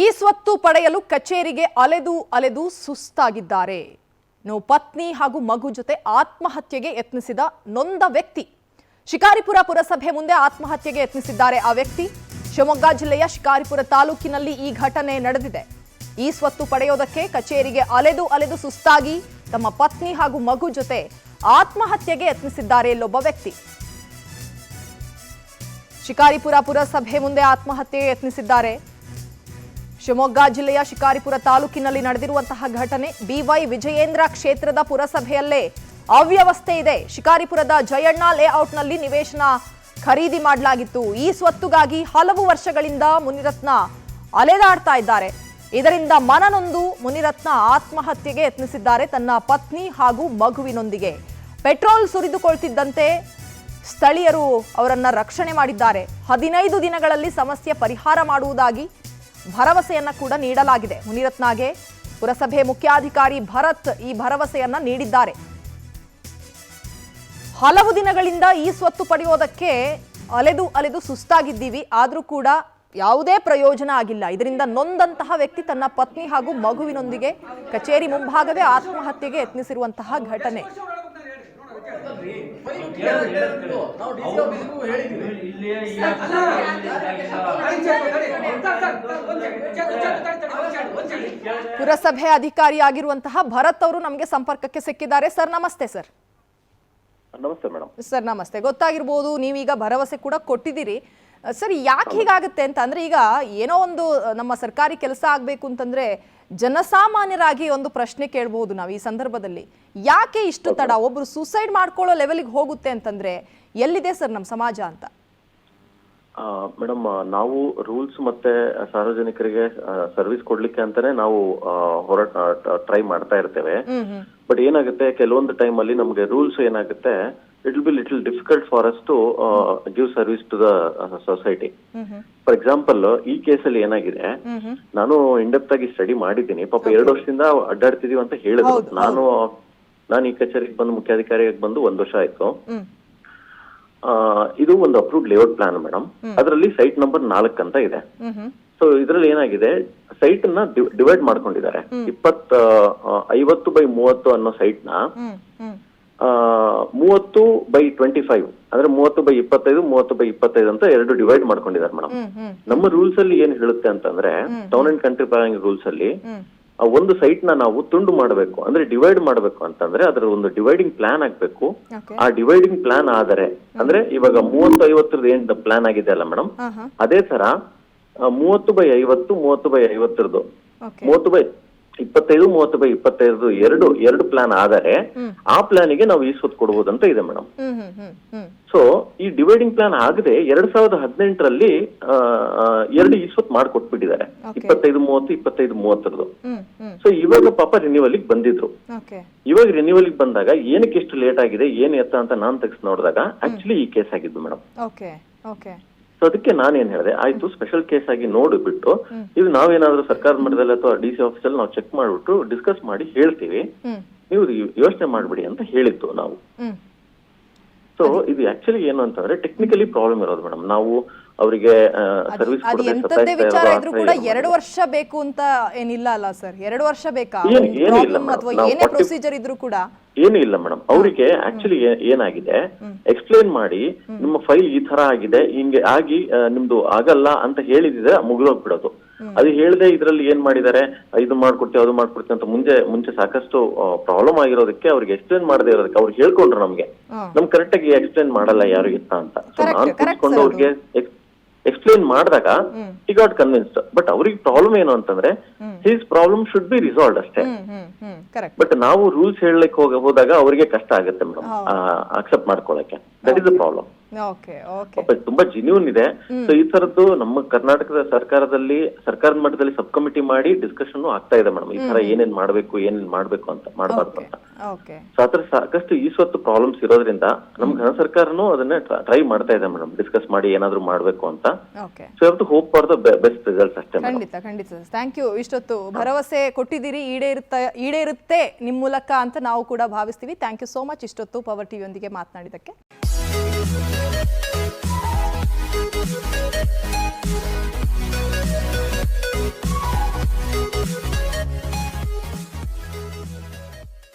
ಈ ಸ್ವತ್ತು ಪಡೆಯಲು ಕಚೇರಿಗೆ ಅಲೆದು ಸುಸ್ತಾಗಿದ್ದಾರೆ. ಪತ್ನಿ ಹಾಗೂ ಮಗು ಜೊತೆ ಆತ್ಮಹತ್ಯೆಗೆ ಯತ್ನಿಸಿದ ನೊಂದ ವ್ಯಕ್ತಿ ಶಿಕಾರಿಪುರ ಪುರಸಭೆ ಮುಂದೆ ಆತ್ಮಹತ್ಯೆಗೆ ಯತ್ನಿಸಿದ್ದಾರೆ. ಆ ವ್ಯಕ್ತಿ ಶಿವಮೊಗ್ಗ ಜಿಲ್ಲೆಯ ಶಿಕಾರಿಪುರ ತಾಲೂಕಿನಲ್ಲಿ ಈ ಘಟನೆ ನಡೆದಿದೆ. ಈ ಸ್ವತ್ತು ಪಡೆಯೋದಕ್ಕೆ ಕಚೇರಿಗೆ ಅಲೆದು ಸುಸ್ತಾಗಿ ತಮ್ಮ ಪತ್ನಿ ಹಾಗೂ ಮಗು ಜೊತೆ ಆತ್ಮಹತ್ಯೆಗೆ ಯತ್ನಿಸಿದ್ದಾರೆ ಇಲ್ಲೊಬ್ಬ ವ್ಯಕ್ತಿ. ಶಿಕಾರಿಪುರ ಪುರಸಭೆ ಮುಂದೆ ಆತ್ಮಹತ್ಯೆಗೆ ಯತ್ನಿಸಿದ್ದಾರೆ. ಶಿವಮೊಗ್ಗ ಜಿಲ್ಲೆಯ ಶಿಕಾರಿಪುರ ತಾಲೂಕಿನಲ್ಲಿ ನಡೆದಿರುವಂತಹ ಘಟನೆ. ಬಿವೈ ವಿಜಯೇಂದ್ರ ಕ್ಷೇತ್ರದ ಪುರಸಭೆಯಲ್ಲೇ ಅವ್ಯವಸ್ಥೆ ಇದೆ. ಶಿಕಾರಿಪುರದ ಜಯಣ್ಣ ಲೇಔಟ್ನಲ್ಲಿ ನಿವೇಶನ ಖರೀದಿ ಮಾಡಲಾಗಿತ್ತು. ಈ ಸ್ವತ್ತುಗಾಗಿ ಹಲವು ವರ್ಷಗಳಿಂದ ಮುನಿರತ್ನ ಅಲೆದಾಡ್ತಾ ಇದ್ದಾರೆ. ಇದರಿಂದ ಮನನೊಂದು ಮುನಿರತ್ನ ಆತ್ಮಹತ್ಯೆಗೆ ಯತ್ನಿಸಿದ್ದಾರೆ. ತನ್ನ ಪತ್ನಿ ಹಾಗೂ ಮಗುವಿನೊಂದಿಗೆ ಪೆಟ್ರೋಲ್ ಸುರಿದುಕೊಳ್ತಿದ್ದಂತೆ ಸ್ಥಳೀಯರು ಅವರನ್ನ ರಕ್ಷಣೆ ಮಾಡಿದ್ದಾರೆ. 15 ದಿನಗಳಲ್ಲಿ ಸಮಸ್ಯೆ ಪರಿಹಾರ ಮಾಡುವುದಾಗಿ ಭರವಸೆಯನ್ನ ಕೂಡ ನೀಡಲಾಗಿದೆ. ಮುನಿರತ್ನಗೆ ಪುರಸಭೆ ಮುಖ್ಯಾಧಿಕಾರಿ ಭರತ್ ಈ ಭರವಸೆಯನ್ನ ನೀಡಿದ್ದಾರೆ. ಹಲವು ದಿನಗಳಿಂದ ಈ ಸ್ವತ್ತು ಪಡೆಯೋದಕ್ಕೆ ಅಲೆದು ಸುಸ್ತಾಗಿದ್ದೀವಿ, ಆದರೂ ಕೂಡ ಯಾವುದೇ ಪ್ರಯೋಜನ ಆಗಿಲ್ಲ. ಇದರಿಂದ ನೊಂದಂತಹ ವ್ಯಕ್ತಿ ತನ್ನ ಪತ್ನಿ ಹಾಗೂ ಮಗುವಿನೊಂದಿಗೆ ಕಚೇರಿ ಮುಂಭಾಗವೇ ಆತ್ಮಹತ್ಯೆಗೆ ಯತ್ನಿಸಿರುವಂತಹ ಘಟನೆ. ಪುರಸಭೆ ಅಧಿಕಾರಿಯಾಗಿರುವಂತಹ ಭರತ್ ಅವರು ನಮಗೆ ಸಂಪರ್ಕಕ್ಕೆ ಸಿಕ್ಕಿದ್ದಾರೆ. ಸರ್ ನಮಸ್ತೆ. ಸರ್ ನಮಸ್ತೆ ಮೇಡಮ್. ಸರ್ ನಮಸ್ತೆ. ಗೊತ್ತಾಗಿರ್ಬೋದು, ನೀವೀಗ ಭರವಸೆ ಕೂಡ ಕೊಟ್ಟಿದ್ದೀರಿ. ಸರ್ ಯಾಕೆ ಹೀಗಾಗುತ್ತೆ ಅಂತ ಅಂದ್ರೆ, ಈಗ ಏನೋ ಒಂದು ನಮ್ಮ ಸರ್ಕಾರಿ ಕೆಲಸ ಆಗ್ಬೇಕು ಅಂತಂದ್ರೆ ಜನಸಾಮಾನ್ಯರಾಗಿ ಒಂದು ಪ್ರಶ್ನೆ ಕೇಳಬಹುದು ನಾವು ಈ ಸಂದರ್ಭದಲ್ಲಿ. ಯಾಕೆ ಇಷ್ಟು ತಡ? ಒಬ್ರು ಸೂಸೈಡ್ ಮಾಡ್ಕೊಳ್ಳೋ ಲೆವೆಲ್ಗೆ ಹೋಗುತ್ತೆ ಅಂತಂದ್ರೆ ಎಲ್ಲಿದೆ ಸರ್ ನಮ್ಮ ಸಮಾಜ ಅಂತ? ಮೇಡಮ್, ನಾವು ರೂಲ್ಸ್ ಮತ್ತೆ ಸಾರ್ವಜನಿಕರಿಗೆ ಸರ್ವಿಸ್ ಕೊಡ್ಲಿಕ್ಕೆ ಅಂತಾನೆ ನಾವು ಟ್ರೈ ಮಾಡ್ತಾ ಇರ್ತೇವೆ. ಬಟ್ ಏನಾಗುತ್ತೆ, ಕೆಲವೊಂದು ಟೈಮ್ ಅಲ್ಲಿ ನಮ್ಗೆ ರೂಲ್ಸ್ ಏನಾಗುತ್ತೆ, it will be little difficult for us to give service to the society. For example, ಈ ಕೇಸಲ್ಲಿ ಏನಾಗಿದೆ, ನಾನು ಇಂಡೆಪ್ತ್ ಆಗಿ ಸ್ಟಡಿ ಮಾಡಿದ್ದೀನಿ. ಪಾಪ 2 ವರ್ಷದಿಂದ ಅಡ್ಡಾಡ್ತಿದೀವಿ ಅಂತ ಹೇಳಿದ್ರು. ನಾನು ಈ ಕಚೇರಿಗೆ ಬಂದು ಮುಖ್ಯಾಧಿಕಾರಿಯಾಗಿ ಬಂದು 1 ವರ್ಷ ಆಯ್ತು. ಇದು ಒಂದು ಅಪ್ರೂವ್ಡ್ ಲೇಔಟ್ ಪ್ಲಾನ್ ಮೇಡಮ್. ಅದರಲ್ಲಿ ಸೈಟ್ ನಂಬರ್ 4 ಅಂತ ಇದೆ. ಸೊ ಇದ್ರಲ್ಲಿ ಏನಾಗಿದೆ, ಸೈಟ್ ನ ಡಿವೈಡ್ ಮಾಡ್ಕೊಂಡಿದ್ದಾರೆ. 50/30 ಅನ್ನೋ ಸೈಟ್ ನ 30/25 ಅಂದ್ರೆ 30/25, 30/25 ಅಂತ 2 ಡಿವೈಡ್ ಮಾಡ್ಕೊಂಡಿದ್ದಾರೆ ಮೇಡಮ್. ನಮ್ಮ ರೂಲ್ಸ್ ಅಲ್ಲಿ ಏನ್ ಹೇಳುತ್ತೆ ಅಂತಂದ್ರೆ, town and country planning rules ಅಲ್ಲಿ ಒಂದು ಸೈಟ್ ನ ನಾವು ತುಂಡು ಮಾಡಬೇಕು ಅಂದ್ರೆ ಡಿವೈಡ್ ಮಾಡಬೇಕು ಅಂತಂದ್ರೆ ಅದರ ಒಂದು ಡಿವೈಡಿಂಗ್ ಪ್ಲಾನ್ ಆಗ್ಬೇಕು. ಆ ಡಿವೈಡಿಂಗ್ ಪ್ಲಾನ್ ಆದರೆ ಅಂದ್ರೆ ಇವಾಗ 30/50 ಏನ್ ಪ್ಲಾನ್ ಆಗಿದೆ ಅಲ್ಲ ಮೇಡಮ್, ಅದೇ ತರ 30/50, 30/50, 30/25, 30/25 ಎರಡು ಪ್ಲಾನ್ ಆದರೆ ಆ ಪ್ಲಾನಿಗೆ ನಾವು ಈ ಸ್ವತ್ತು ಕೊಡಬಹುದಂತ ಇದೆ ಮೇಡಮ್. ಸೊ ಈ ಡಿವೈಡಿಂಗ್ ಪ್ಲಾನ್ ಆಗದೆ 2018ರಲ್ಲಿ 2 ಈ ಸ್ವತ್ತು ಮಾಡ್ಕೊಟ್ಬಿಟ್ಟಿದ್ದಾರೆ. 25/30, 25/30. ಸೊ ಇವಾಗ ಪಾಪ ರಿನ್ಯೂವಲ್ ಬಂದಿದ್ರು. ಇವಾಗ ರಿನ್ಯೂವಲ್ ಬಂದಾಗ ಏನಕ್ಕೆ ಇಷ್ಟು ಲೇಟ್ ಆಗಿದೆ, ಏನ್ ಎತ್ತ ಅಂತ ನಾನ್ ತೆಗೆದು ನೋಡಿದಾಗ ಆಕ್ಚುಲಿ ಈ ಕೇಸ್ ಆಗಿದ್ದು ಮೇಡಮ್. ಸೊ ಅದಕ್ಕೆ ನಾನೇನ್ ಹೇಳಿದೆ, ಆಯ್ತು ಸ್ಪೆಷಲ್ ಕೇಸ್ ಆಗಿ ನೋಡ್ಬಿಟ್ಟು ಇದು ನಾವೇನಾದ್ರೂ ಸರ್ಕಾರದ ಮಟ್ಟದಲ್ಲಿ ಅಥವಾ DC ಆಫೀಸಲ್ಲಿ ನಾವು ಚೆಕ್ ಮಾಡ್ಬಿಟ್ಟು ಡಿಸ್ಕಸ್ ಮಾಡಿ ಹೇಳ್ತೀವಿ, ನೀವು ಯೋಚನೆ ಮಾಡ್ಬಿಡಿ ಅಂತ ಹೇಳಿದ್ದು ನಾವು. ಸೊ ಇದು ಆಕ್ಚುಲಿ ಏನು ಅಂತಂದ್ರೆ ಟೆಕ್ನಿಕಲಿ ಪ್ರಾಬ್ಲಮ್ ಇರೋದು ಮೇಡಮ್. ನಾವು ಅವರಿಗೆ ಸರ್ವಿಸ್ ಎಂತದ್ದೇ ವಿಚಾರ ಇದ್ರೂ ಕೂಡ 2 ವರ್ಷ ಬೇಕು ಅಂತ ಏನಿಲ್ಲ ಅಲ್ಲ ಸರ್? 2 ವರ್ಷ ಬೇಕಾ ಅಥವಾ ಏನೇ ಪ್ರೊಸೀಜರ್ ಇದ್ರೂ ಕೂಡ? ಏನು ಇಲ್ಲ ಮೇಡಮ್. ಅವರಿಗೆ ಆಕ್ಚುಲಿ ಏನಾಗಿದೆ ಎಕ್ಸ್ಪ್ಲೇನ್ ಮಾಡಿ, ನಿಮ್ಮ ಫೈಲ್ ಈ ತರ ಆಗಿದೆ, ಹಿಂಗೆ ಆಗಿ ನಿಮ್ದು ಆಗಲ್ಲ ಅಂತ ಹೇಳಿದ್ರೆ ಮುಗಿದೋಗ್ಬಿಡೋದು. ಅದು ಹೇಳದೆ ಇದ್ರಲ್ಲಿ ಏನ್ ಮಾಡಿದ್ದಾರೆ, ಇದು ಮಾಡ್ಕೊಡ್ತೀವಿ ಅದು ಮಾಡ್ಕೊಡ್ತೀವಿ ಅಂತ ಮುಂಚೆ ಸಾಕಷ್ಟು ಪ್ರಾಬ್ಲಮ್ ಆಗಿರೋದಕ್ಕೆ ಅವ್ರಿಗೆ ಎಕ್ಸ್ಪ್ಲೇನ್ ಮಾಡದೇ ಇರೋದಕ್ಕೆ ಅವ್ರು ಹೇಳ್ಕೊಂಡ್ರು ನಮ್ಗೆ ಕರೆಕ್ಟ್ ಆಗಿ ಎಕ್ಸ್ಪ್ಲೇನ್ ಮಾಡಲ್ಲ ಯಾರು ಇತ್ತ ಅಂತ. ಸೊ ನಾನು ಕೂತ್ಕೊಂಡು ಅವ್ರಿಗೆ ಎಕ್ಸ್ಪ್ಲೇನ್ ಮಾಡಿದಾಗ he got convinced. ಬಟ್ ಅವ್ರಿಗೆ ಪ್ರಾಬ್ಲಮ್ ಏನು ಅಂತಂದ್ರೆ his problem should be resolved ಅಷ್ಟೇ. ಬಟ್ ನಾವು ರೂಲ್ಸ್ ಹೇಳಲಿಕ್ಕೆ ಹೋದಾಗ ಅವರಿಗೆ ಕಷ್ಟ ಆಗುತ್ತೆ ಮೇಡಮ್ ಅಕ್ಸೆಪ್ಟ್ ಮಾಡ್ಕೊಳಕ್ಕೆ. That is the problem. ತುಂಬಾ ಜೆನ್ಯೂನ್ ಇದೆ. ಸೊ ಈ ತರದ್ದು ನಮ್ಮ ಕರ್ನಾಟಕದ ಸರ್ಕಾರದ ಮಟ್ಟದಲ್ಲಿ ಸಬ್ ಕಮಿಟಿ ಮಾಡಿ ಡಿಸ್ಕಷನ್ ಆಗ್ತಾ ಇದೆ ಮೇಡಮ್. ಈ ತರ ಏನೇನ್ ಮಾಡ್ಬೇಕು ಅಂತ ಮಾಡಬಾರ್ದು ಅಂತ. ಸೊ ಆತರ ಸಾಕಷ್ಟು ಈ ಸ್ವತ್ತು ಪ್ರಾಬ್ಲಮ್ಸ್ ಇರೋದ್ರಿಂದ ನಮ್ ಘನ ಸರ್ಕಾರನು ಅದನ್ನ ಟ್ರೈ ಮಾಡ್ತಾ ಇದೆ ಮೇಡಮ್, ಡಿಸ್ಕಸ್ ಮಾಡಿ ಏನಾದ್ರು ಮಾಡ್ಬೇಕು ಅಂತ. So have to hope for the best results ಅಷ್ಟೇ. ಖಂಡಿತ ಥ್ಯಾಂಕ್ ಯು. ಇಷ್ಟೊತ್ತು ಭರವಸೆ ಕೊಟ್ಟಿದ್ದೀರಿ, ಈಡೇರುತ್ತೆ ನಿಮ್ ಮೂಲಕ ಅಂತ ನಾವು ಕೂಡ ಭಾವಿಸ್ತೀವಿ. ಥ್ಯಾಂಕ್ ಯು ಸೋ ಮಚ್ ಇಷ್ಟೊತ್ತು ಪವರ್ ಟಿವಿ ಯೊಂದಿಗೆ ಮಾತನಾಡಿದಕ್ಕೆ.